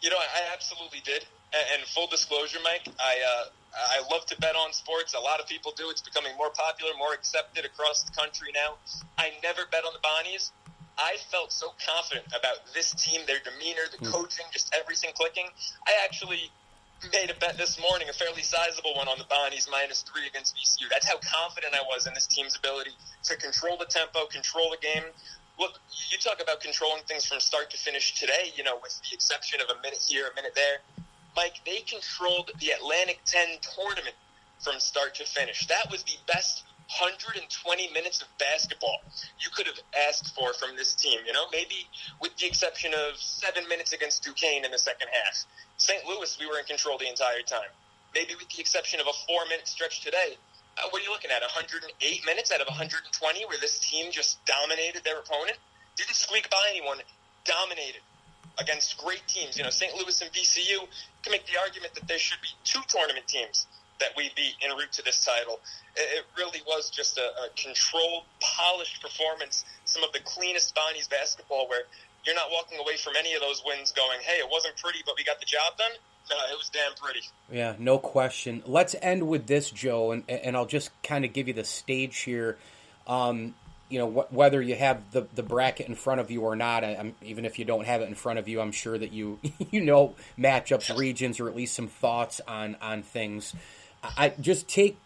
You know, I absolutely did. And full disclosure, Mike, I love to bet on sports. A lot of people do. It's becoming more popular, more accepted across the country now. I never bet on the Bonnies. I felt so confident about this team, their demeanor, the coaching, just everything clicking. I actually made a bet this morning, a fairly sizable one on the Bonnies, -3 against VCU. That's how confident I was in this team's ability to control the tempo, control the game. Look, you talk about controlling things from start to finish today, you know, with the exception of a minute here, a minute there. Mike, they controlled the Atlantic 10 tournament from start to finish. That was the best 120 minutes of basketball you could have asked for from this team, you know, maybe with the exception of 7 minutes against Duquesne in the second half. St. Louis, we were in control the entire time. Maybe with the exception of a 4-minute stretch today. What are you looking at, 108 minutes out of 120 where this team just dominated their opponent? Didn't squeak by anyone, dominated against great teams. You know, St. Louis and VCU can make the argument that there should be 2 tournament teams that we beat en route to this title. It really was just a controlled, polished performance, some of the cleanest Bonnies basketball where you're not walking away from any of those wins going, hey, it wasn't pretty, but we got the job done. No, it was damn pretty. Yeah, no question. Let's end with this, Joe, and I'll just kind of give you the stage here. You know, whether you have the bracket in front of you or not, even if you don't have it in front of you, I'm sure that you know matchups, regions, or at least some thoughts on things. I just take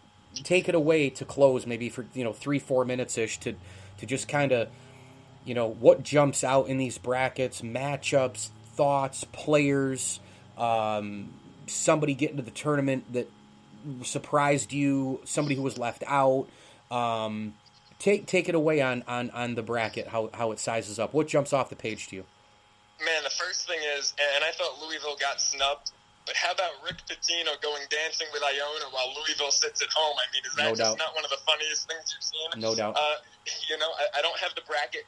it away to close, maybe for 3-4 minutes ish to just kind of what jumps out in these brackets, matchups, thoughts, players, somebody getting to the tournament that surprised you, somebody who was left out. Take it away on the bracket, how it sizes up. What jumps off the page to you? Man, the first thing is, and I thought Louisville got snubbed, but how about Rick Pitino going dancing with Iona while Louisville sits at home? I mean, is that just not one of the funniest things you've seen? No doubt. I don't have the bracket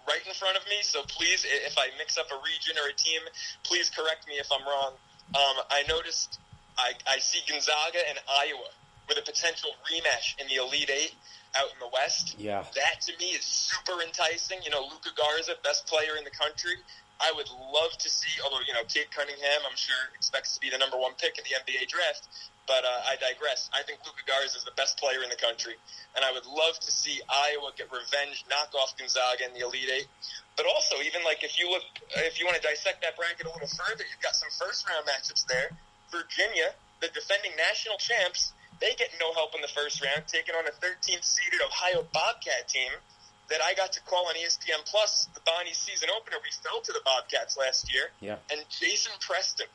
right in front of me, so please, if I mix up a region or a team, please correct me if I'm wrong. I noticed I see Gonzaga and Iowa with a potential rematch in the Elite Eight out in the West. Yeah. That, to me, is super enticing. Luka Garza, best player in the country. I would love to see, although, Kate Cunningham, I'm sure, expects to be the number 1 pick in the NBA draft. But I digress. I think Luka Garza is the best player in the country. And I would love to see Iowa get revenge, knock off Gonzaga in the Elite Eight. But also, even if you want to dissect that bracket a little further, you've got some first-round matchups there. Virginia, the defending national champs, They get no help in the first round, taking on a 13th-seeded Ohio Bobcat team that I got to call on ESPN Plus, the Bonnie season opener. We fell to the Bobcats last year. Yeah. And Jason Preston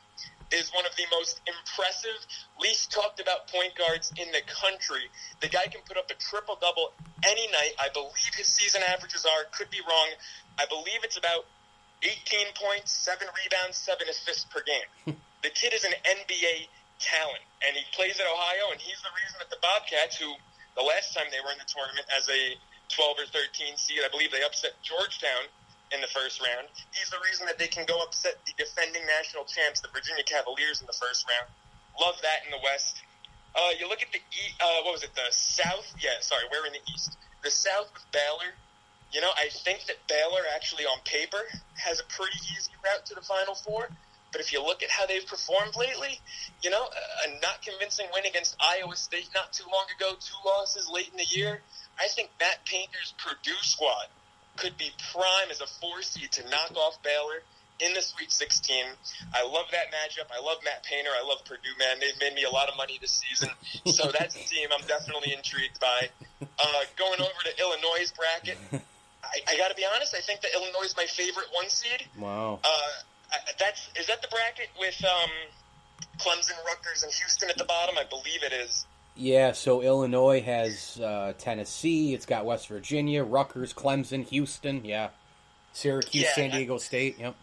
is one of the most impressive, least talked about point guards in the country. The guy can put up a triple-double any night. I believe his season averages could be wrong, I believe it's about 18 points, 7 rebounds, 7 assists per game. The kid is an NBA talent, and he plays at Ohio, and he's the reason that the Bobcats, who the last time they were in the tournament as a 12 or 13 seed, I believe they upset Georgetown in the first round. He's the reason that they can go upset the defending national champs, the Virginia Cavaliers, in the first round. Love that in the West. You look at the the South? Yeah, sorry, we're in the East. The South with Baylor. You know, I think that Baylor actually on paper has a pretty easy route to the Final Four. But if you look at how they've performed lately, you know, a not convincing win against Iowa State not too long ago, 2 losses late in the year. I think Matt Painter's Purdue squad could be prime as a 4 seed to knock off Baylor in the Sweet 16. I love that matchup. I love Matt Painter. I love Purdue, man. They've made me a lot of money this season. So that's a team I'm definitely intrigued by. Going over to Illinois' bracket, I got to be honest, I think that Illinois is my favorite 1 seed. Wow. Is that the bracket with Clemson, Rutgers, and Houston at the bottom? I believe it is. Yeah, so Illinois has Tennessee, it's got West Virginia, Rutgers, Clemson, Houston, Syracuse, San Diego State, yep.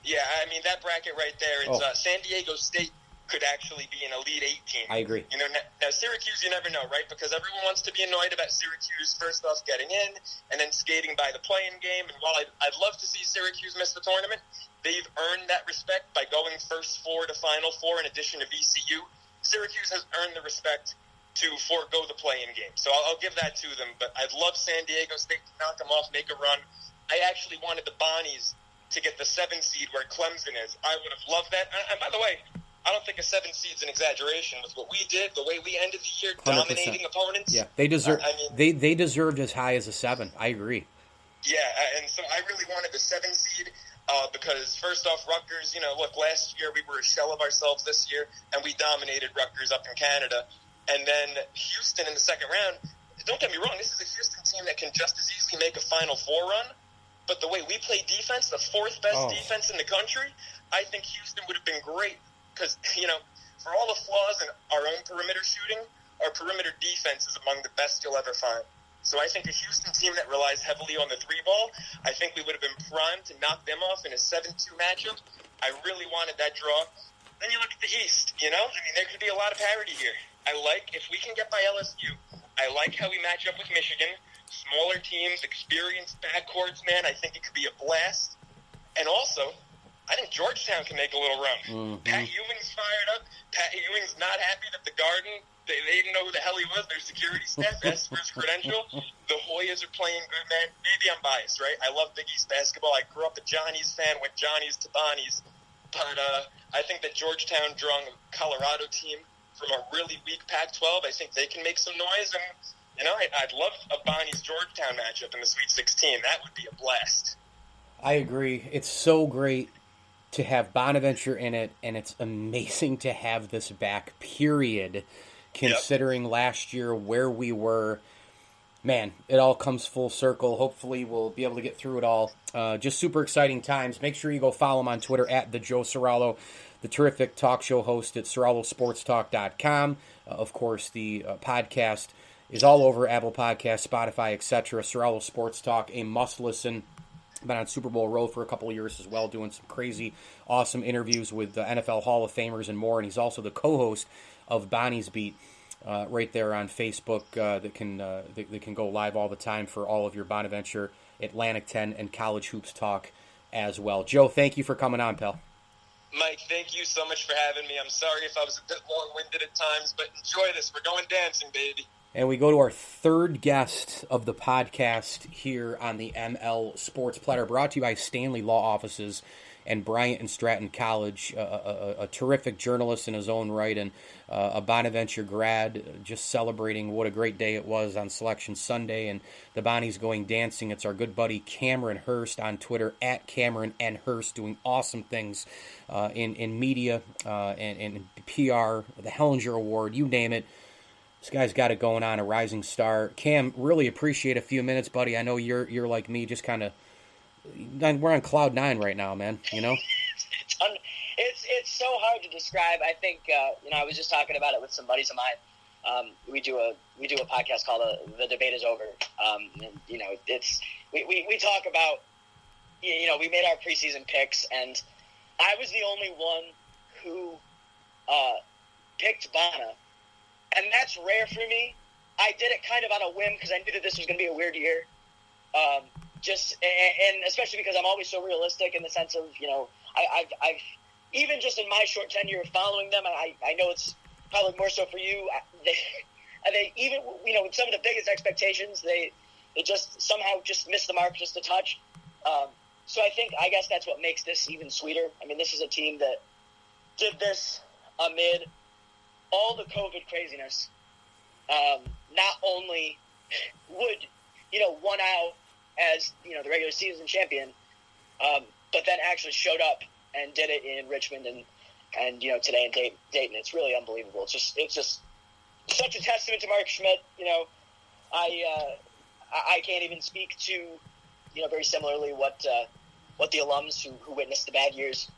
Yeah, I mean, that bracket right there, it's San Diego State could actually be an Elite 8 team. I agree. You know, now Syracuse, you never know, right? Because everyone wants to be annoyed about Syracuse first off getting in and then skating by the play-in game. And while I'd love to see Syracuse miss the tournament, they've earned that respect by going first 4 to Final Four in addition to VCU. Syracuse has earned the respect to forego the play-in game. So I'll give that to them. But I'd love San Diego State to knock them off, make a run. I actually wanted the Bonnies to get the 7 seed where Clemson is. I would have loved that. And by the way, I don't think a 7 seed's an exaggeration. With what we did, the way we ended the year, 100%. Dominating opponents. Yeah, they deserve. They deserved as high as a 7. I agree. Yeah, and so I really wanted the 7 seed because first off, Rutgers. You know, look, last year we were a shell of ourselves. This year, and we dominated Rutgers up in Canada, and then Houston in the second round. Don't get me wrong, this is a Houston team that can just as easily make a Final Four run. But the way we play defense, the 4th best defense in the country, I think Houston would have been great. Because, you know, for all the flaws in our own perimeter shooting, our perimeter defense is among the best you'll ever find. So I think a Houston team that relies heavily on the 3-ball, I think we would have been primed to knock them off in a 7-2 matchup. I really wanted that draw. Then you look at the East, you know? I mean, there could be a lot of parity here. If we can get by LSU, I like how we match up with Michigan. Smaller teams, experienced backcourts, man. I think it could be a blast. And also, I think Georgetown can make a little run. Mm-hmm. Pat Ewing's fired up. Pat Ewing's not happy that the Garden, they didn't know who the hell he was. Their security staff asked for his credential. The Hoyas are playing good, man. Maybe I'm biased, right? I love Big East basketball. I grew up a Johnny's fan, went Johnny's to Bonnie's. But I think that Georgetown drawing a Colorado team from a really weak Pac-12, I think they can make some noise. And, you know, I'd love a Bonnie's Georgetown matchup in the Sweet 16. That would be a blast. I agree. It's so great to have Bonaventure in it, and it's amazing to have this back, period, considering last year where we were. Man, it all comes full circle. Hopefully we'll be able to get through it all. Just super exciting times. Make sure you go follow him on Twitter at the Joe Ceraulo, the terrific talk show host at CerauloSportsTalk.com. Of course, the podcast is all over Apple Podcasts, Spotify, etc. Ceraulo Sports Talk, a must-listen. Been on Super Bowl Road for a couple of years as well, doing some crazy, awesome interviews with the NFL Hall of Famers and more. And he's also the co-host of Bonnie's Beat right there on Facebook that can go live all the time for all of your Bonaventure, Atlantic 10, and college hoops talk as well. Joe, thank you for coming on, pal. Mike, thank you so much for having me. I'm sorry if I was a bit long-winded at times, but enjoy this. We're going dancing, baby. And we go to our third guest of the podcast here on the ML Sports Platter, brought to you by Stanley Law Offices and Bryant and Stratton College, a terrific journalist in his own right, and a Bonaventure grad, just celebrating what a great day it was on Selection Sunday, and the Bonnies going dancing. It's our good buddy Cameron Hurst on Twitter, at Cameron N. Hurst, doing awesome things in media and PR, the Hellinger Award, you name it. This guy's got it going on, a rising star. Cam, really appreciate a few minutes, buddy. I know you're like me, just kind of we're on cloud nine right now, man. You know, it's so hard to describe. I think I was just talking about it with some buddies of mine. We do a podcast called The Debate Is Over. And, we talk about we made our preseason picks, and I was the only one who picked Bona. And that's rare for me. I did it kind of on a whim because I knew that this was going to be a weird year. And especially because I'm always so realistic in the sense of, I've even just in my short tenure of following them, I know it's probably more so for you. They even, with some of the biggest expectations, they just somehow just missed the mark just a touch. So I guess that's what makes this even sweeter. I mean, this is a team that did this amid all the COVID craziness. Not only would, won out as, the regular season champion, but then actually showed up and did it in Richmond and today in Dayton. It's really unbelievable. It's just such a testament to Mark Schmidt. I can't even speak to, very similarly what the alums who witnessed the bad years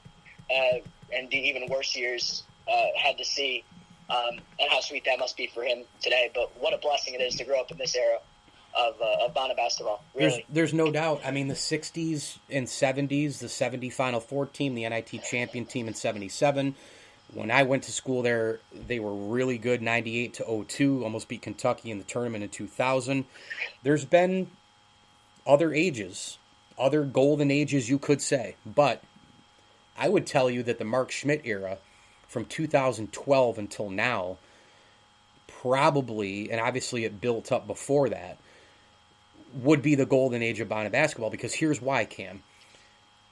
and the even worse years had to see. And how sweet that must be for him today. But what a blessing it is to grow up in this era of Bona basketball, really. There's no doubt. I mean, the 60s and 70s, the 70 Final Four team, the NIT champion team in 77. When I went to school there, they were really good, 98 to 02, almost beat Kentucky in the tournament in 2000. There's been other ages, other golden ages, you could say. But I would tell you that the Mark Schmidt era, from 2012 until now, probably, and obviously it built up before that, would be the golden age of Bona basketball, because here's why, Cam.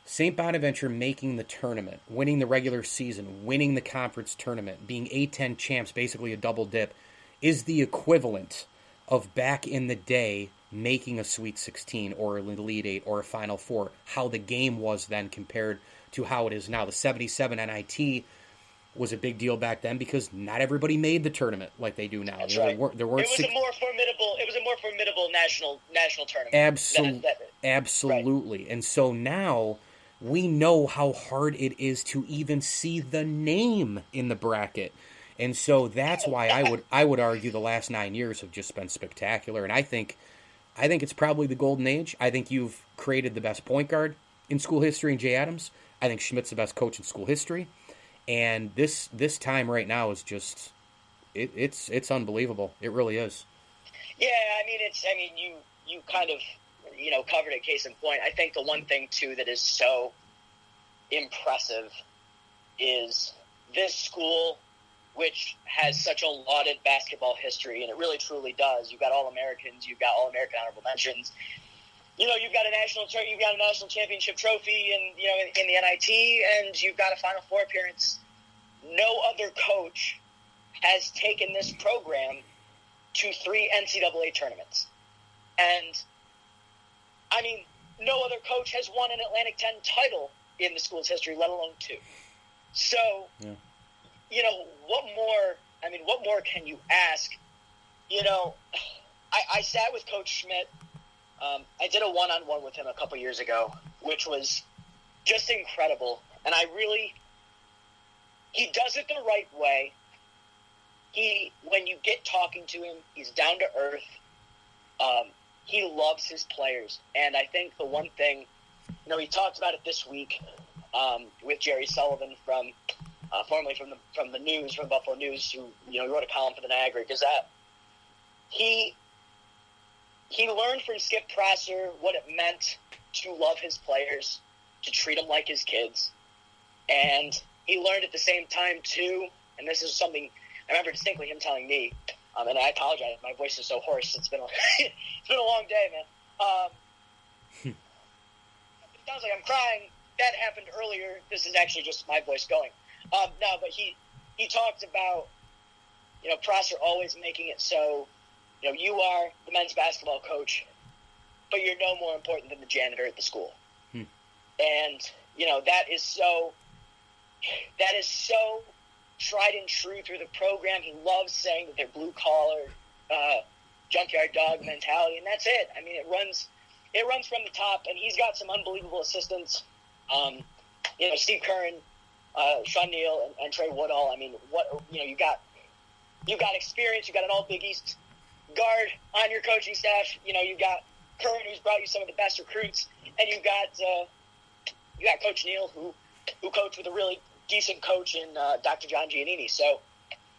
St. Bonaventure making the tournament, winning the regular season, winning the conference tournament, being A-10 champs, basically a double dip, is the equivalent of back in the day making a Sweet 16 or an Elite 8 or a Final Four, how the game was then compared to how it is now. The 77 NIT was a big deal back then because not everybody made the tournament like they do now. That's right. There weren't it was a more formidable national tournament. Absolutely. Right. And so now we know how hard it is to even see the name in the bracket. And so that's why I would argue the last 9 years have just been spectacular. And I think it's probably the golden age. I think you've created the best point guard in school history in Jay Adams. I think Schmidt's the best coach in school history. And this time right now is just it's unbelievable. It really is. Yeah, you kind of covered it. Case in point, I think the one thing too that is so impressive is this school, which has such a lauded basketball history, and it really truly does. You've got All-Americans, you've got All-American honorable mentions. You've got a national championship trophy, and in the NIT, and you've got a Final Four appearance. No other coach has taken this program to 3 NCAA tournaments, and no other coach has won an Atlantic 10 title in the school's history, let alone 2. So, what more can you ask? I sat with Coach Schmidt. I did a one-on-one with him a couple years ago, which was just incredible. And he does it the right way. When you get talking to him, he's down to earth. He loves his players. And I think the one thing, he talked about it this week with Jerry Sullivan formerly from the News, from Buffalo News, who he wrote a column for the Niagara Gazette. He learned from Skip Prosser what it meant to love his players, to treat them like his kids. And he learned at the same time, too, and this is something I remember distinctly him telling me, and I apologize, my voice is so hoarse. It's been a long day, man. It sounds like I'm crying. That happened earlier. This is actually just my voice going. But he talked about, Prosser always making it so, you are the men's basketball coach, but you're no more important than the janitor at the school. And, that is so tried and true through the program. He loves saying that they're blue-collar, junkyard dog mentality, and that's it. I mean, it runs from the top, and he's got some unbelievable assistants. Steve Curran, Sean Neal, and Trey Woodall. I mean, you got experience. You got an all Big East guard on your coaching staff. You've got Curran, who's brought you some of the best recruits, and you got Coach Neal, who coached with a really decent coach in Dr. John Giannini. So,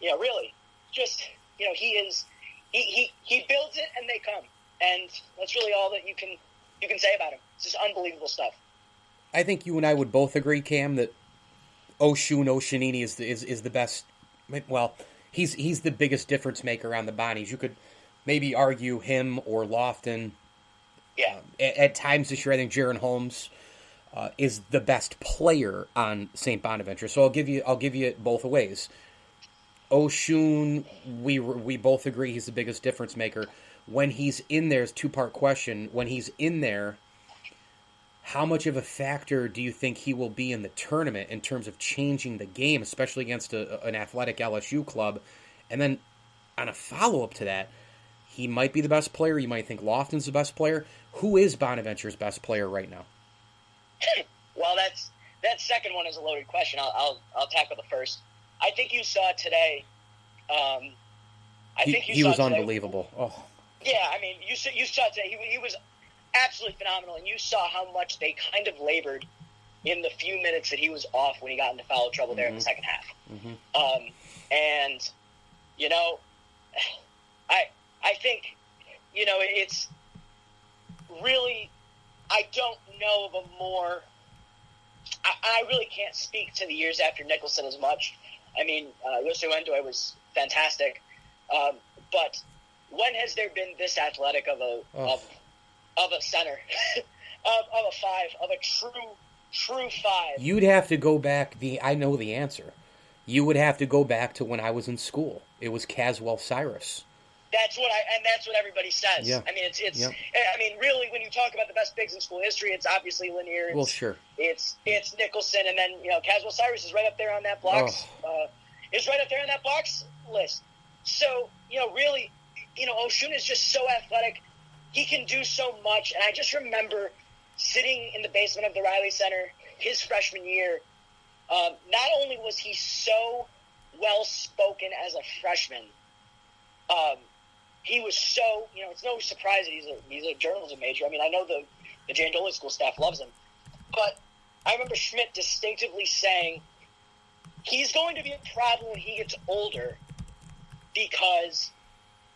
really, just he builds it and they come, and that's really all that you can say about him. It's just unbelievable stuff. I think you and I would both agree, Cam, that Osunniyi is the best. Well, he's the biggest difference maker on the Bonnies. You could maybe argue him or Lofton. Yeah. At times this year, I think Jaron Holmes is the best player on St. Bonaventure. So I'll give you it both ways. Osun, we both agree he's the biggest difference maker. When he's in there, it's a two-part question. When he's in there, how much of a factor do you think he will be in the tournament in terms of changing the game, especially against an athletic LSU club? And then on a follow-up to that, he might be the best player. You might think Lofton's the best player. Who is Bonaventure's best player right now? Well, that second one is a loaded question. I'll tackle the first. I think you saw today. He was unbelievable. Oh. Yeah, I mean, you saw today. He was absolutely phenomenal, and you saw how much they kind of labored in the few minutes that he was off when he got into foul trouble there in the second half. Mm-hmm. And I think it's really, I don't know of a more. I really can't speak to the years after Nicholson as much. I mean, Yosu Endoi was fantastic, but when has there been this athletic of a center, of a five, of a true five? You'd have to go back. I know the answer. You would have to go back to when I was in school. It was Caswell Cyrus. That's what everybody says. Yeah. I mean, it's. Yeah. I mean, really, when you talk about the best bigs in school history, it's obviously Lanier. Well, sure. It's Nicholson, and then Caswell Cyrus is right up there on that blocks. Is right up there on that blocks list. So really, Osun is just so athletic. He can do so much, and I just remember sitting in the basement of the Riley Center his freshman year. Not only was he so well spoken as a freshman. He was so, it's no surprise that he's a journalism major. I mean, I know the Jan Dolan School staff loves him. But I remember Schmidt distinctively saying he's going to be a problem when he gets older because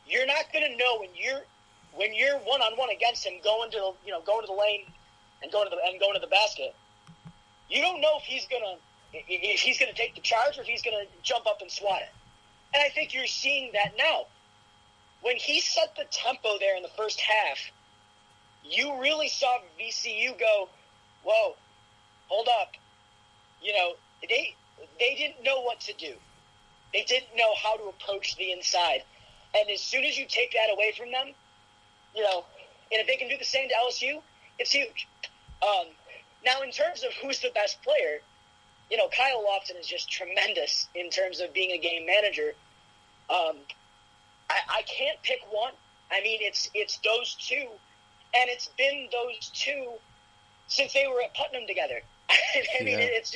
you're not going to know when you're one-on-one against him going to the lane and going to the basket. You don't know if he's going to take the charge or if he's going to jump up and swat it. And I think you're seeing that now. When he set the tempo there in the first half, you really saw VCU go, whoa, hold up. They didn't know what to do. They didn't know how to approach the inside. And as soon as you take that away from them, and if they can do the same to LSU, it's huge. Now, in terms of who's the best player, Kyle Lofton is just tremendous in terms of being a game manager. I can't pick one. I mean, it's those two, and it's been those two since they were at Putnam together. I mean, it's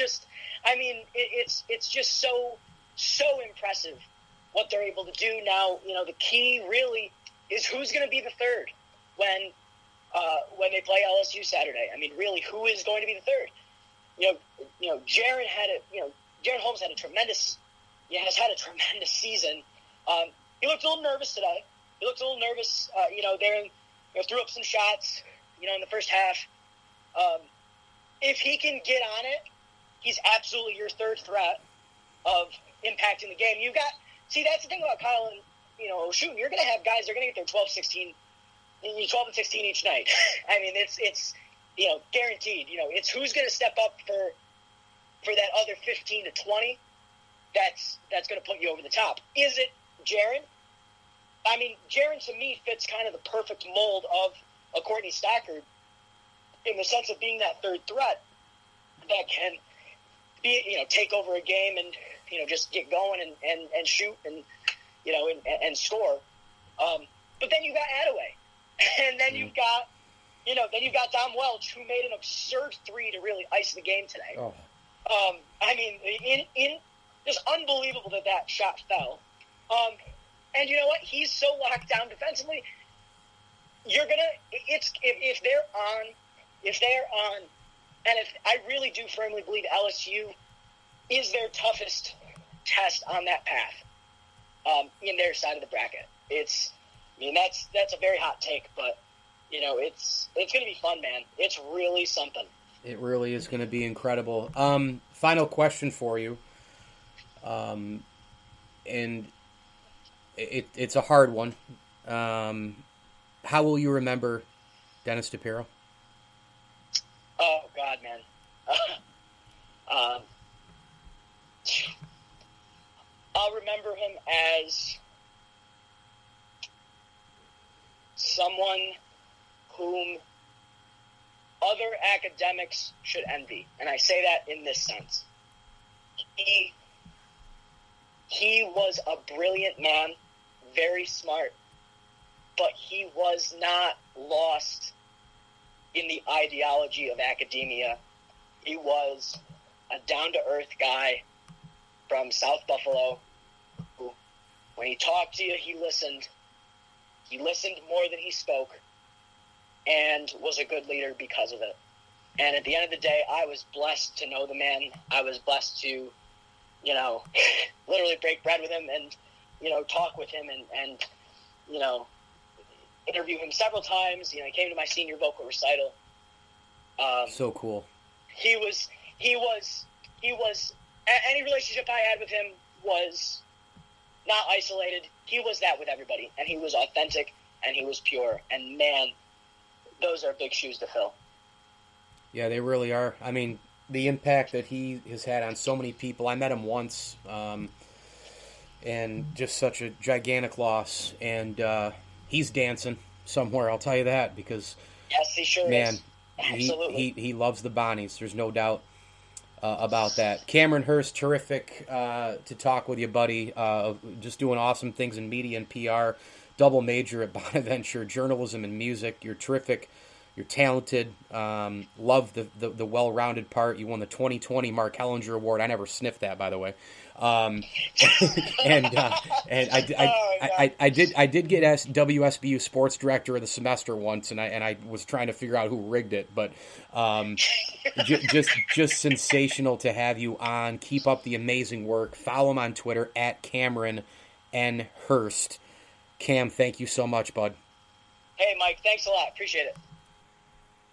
just so impressive what they're able to do now. The key really is who's going to be the third when they play LSU Saturday. I mean, really, who is going to be the third? Jaron Holmes has had a tremendous season. He looked a little nervous today. He looked a little nervous, threw up some shots, in the first half. If he can get on it, he's absolutely your third threat of impacting the game. That's the thing about Kyle and, Osun. You're going to have guys that are going to get their 12 and 16 each night. I mean, it's guaranteed. It's who's going to step up for that other 15 to 20 that's going to put you over the top. Is it Jaron? I mean, Jaron to me fits kind of the perfect mold of a Courtney Stockard in the sense of being that third threat that can be, take over a game and just get going and shoot and, and score. But then you got Attaway. And then you've got, Dom Welch, who made an absurd three to really ice the game today. Oh. Just unbelievable that shot fell. And you know what? He's so locked down defensively. If they're on, and if I really do firmly believe LSU is their toughest test on that path, in their side of the bracket. That's a very hot take, but it's going to be fun, man. It's really something. It really is going to be incredible. Final question for you, and it's a hard one. How will you remember Dennis DePerro? Oh God, man. I'll remember him as someone whom other academics should envy. And I say that in this sense. He was a brilliant man, very smart, but he was not lost in the ideology of academia. He was a down-to-earth guy from South Buffalo who, when he talked to you, he listened. He listened more than he spoke and was a good leader because of it. And at the end of the day, I was blessed to know the man. I was blessed to, literally break bread with him and, talk with him and interview him several times. He came to my senior vocal recital. So cool. He was, any relationship I had with him was not isolated. He was that with everybody, and he was authentic, and he was pure. And man, those are big shoes to fill. Yeah, they really are. I mean, the impact that he has had on so many people. I met him once, and just such a gigantic loss. And he's dancing somewhere, I'll tell you that, because yes, he sure is. Absolutely. He loves the Bonnies. There's no doubt about that. Cameron Hurst, terrific to talk with you, buddy. Just doing awesome things in media and PR. Double major at Bonaventure, journalism and music. You're terrific. You're talented. Love the well-rounded part. You won the 2020 Mark Hellinger Award. I never sniffed that, by the way. And I did get WSBU Sports Director of the semester once, and I was trying to figure out who rigged it. But just sensational to have you on. Keep up the amazing work. Follow him on Twitter at Cameron N. Hurst. Cam, thank you so much, bud. Hey, Mike, thanks a lot. Appreciate it.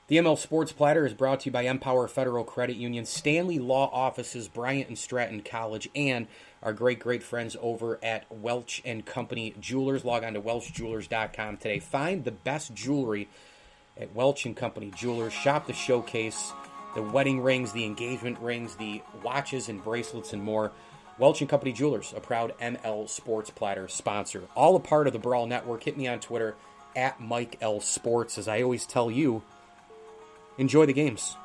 The ML Sports Platter is brought to you by Empower Federal Credit Union, Stanley Law Offices, Bryant and Stratton College, and our great friends over at Welch & Company Jewelers. Log on to welchjewelers.com today. Find the best jewelry at Welch & Company Jewelers. Shop the showcase, the wedding rings, the engagement rings, the watches and bracelets, and more. Welch & Company Jewelers, a proud ML Sports Platter sponsor. All a part of the Brawl Network. Hit me on Twitter at Mike L. Sports. As I always tell you, enjoy the games.